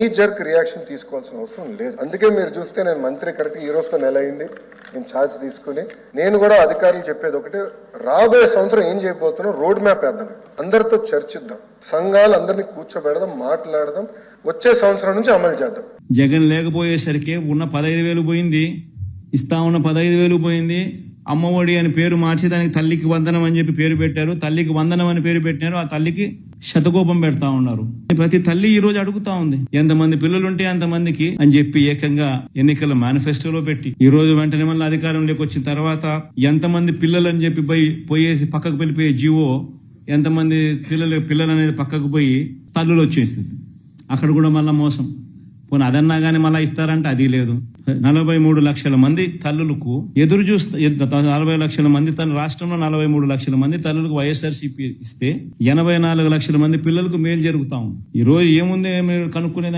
ఈ jerk reaction తీసుకోవాల్సిన అవసరం లేదు. అందుకే మీరు చూస్తే నేను మంత్రి కరెక్ట్ ఈ రోజుతో నెల అయింది నేను ఛార్జ్ తీసుకుని. నేను కూడా అధికారులు చెప్పేది ఒకటే, రాబోయే సంవత్సరం ఏం చేయబోతున్నాం రోడ్ మ్యాప్ వేద్దాం, అందరితో చర్చిద్దాం, సంఘాలు అందరినీ కూర్చోబెడదాం, మాట్లాడదాం, వచ్చే సంవత్సరం నుంచి అమలు చేద్దాం. జగన్ లేకపోయేసరికి ఉన్న 15,000 పోయింది, ఇస్తా ఉన్న 15,000 పోయింది. అమ్మఒడి అని పేరు మార్చి దానికి తల్లికి వందనం అని చెప్పి పేరు పెట్టారు. తల్లికి వందనం అని పేరు పెట్టినారు, ఆ తల్లికి శతకోపం పెడతా ఉన్నారు. ప్రతి తల్లి ఈ రోజు అడుగుతా ఉంది ఎంతమంది పిల్లలుంటే అంతమందికి అని చెప్పి ఏకంగా ఎన్నికల మేనిఫెస్టోలో పెట్టి ఈ రోజు వెంటనే మళ్ళీ అధికారంలోకి వచ్చిన తర్వాత ఎంతమంది పిల్లలు అని చెప్పి పోయేసి పక్కకు వెళ్ళిపోయే జీవో ఎంతమంది పిల్లలు అనేది పక్కకు పోయి తల్లులు వచ్చేస్తుంది. అక్కడ కూడా మళ్ళా మోసం. పోనీ అదన్నా గానీ మళ్ళా ఇస్తారంటే అది లేదు. 43 లక్షల మంది తల్లులకు ఎదురు చూస్తే 40 లక్షల మంది రాష్ట్రంలో 43 లక్షల మంది తల్లులకు వైఎస్ఆర్సీపీ ఇస్తే 84 లక్షల మంది పిల్లలకు మేలు జరుగుతా ఉంది. ఈ రోజు ఏముంది కనుక్కునేది